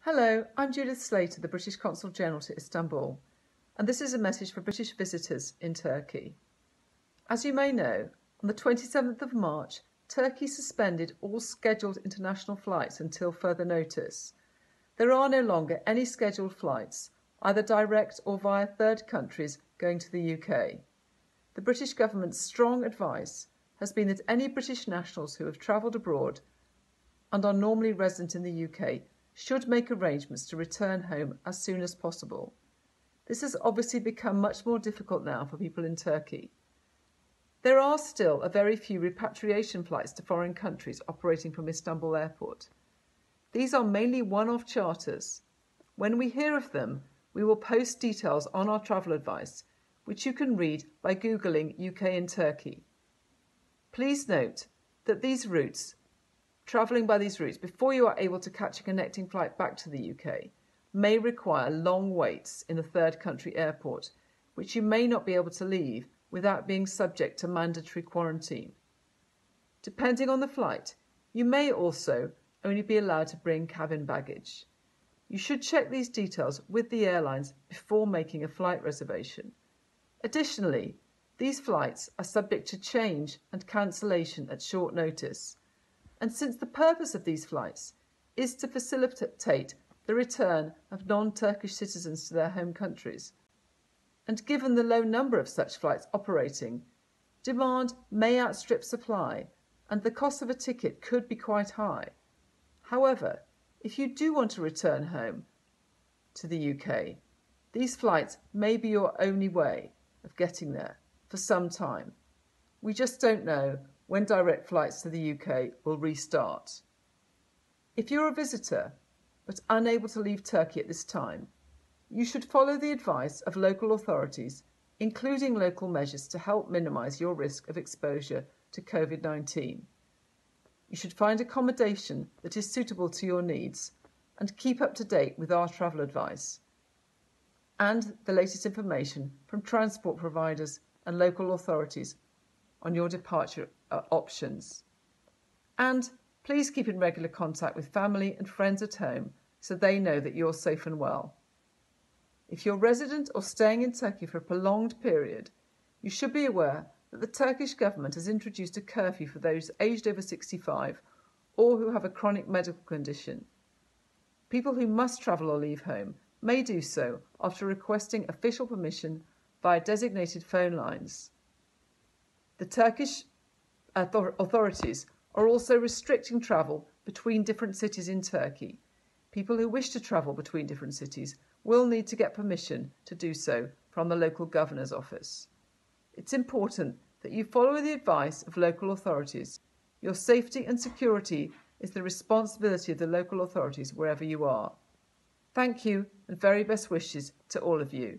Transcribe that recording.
Hello, I'm Judith Slater, the British Consul General to Istanbul, and this is a message for British visitors in Turkey. As you may know, on the 27th of March, Turkey suspended all scheduled international flights until further notice. There are no longer any scheduled flights, either direct or via third countries, going to the UK. The British government's strong advice has been that any British nationals who have travelled abroad and are normally resident in the UK should make arrangements to return home as soon as possible. This has obviously become much more difficult now for people in Turkey. There are still a very few repatriation flights to foreign countries operating from Istanbul Airport. These are mainly one-off charters. When we hear of them, we will post details on our travel advice, which you can read by Googling UK and Turkey. Please note that travelling by these routes before you are able to catch a connecting flight back to the UK may require long waits in a third country airport, which you may not be able to leave without being subject to mandatory quarantine. Depending on the flight, you may also only be allowed to bring cabin baggage. You should check these details with the airlines before making a flight reservation. Additionally, these flights are subject to change and cancellation at short notice. And since the purpose of these flights is to facilitate the return of non-Turkish citizens to their home countries, and given the low number of such flights operating, demand may outstrip supply and the cost of a ticket could be quite high. However, if you do want to return home to the UK, these flights may be your only way of getting there for some time. We just don't know when direct flights to the UK will restart. If you're a visitor but unable to leave Turkey at this time, you should follow the advice of local authorities, including local measures to help minimise your risk of exposure to COVID-19. You should find accommodation that is suitable to your needs and keep up to date with our travel advice and the latest information from transport providers and local authorities on your departure options. And please keep in regular contact with family and friends at home so they know that you're safe and well. If you're resident or staying in Turkey for a prolonged period, you should be aware that the Turkish government has introduced a curfew for those aged over 65 or who have a chronic medical condition. People who must travel or leave home may do so after requesting official permission via designated phone lines. The Turkish authorities are also restricting travel between different cities in Turkey. People who wish to travel between different cities will need to get permission to do so from the local governor's office. It's important that you follow the advice of local authorities. Your safety and security is the responsibility of the local authorities wherever you are. Thank you and very best wishes to all of you.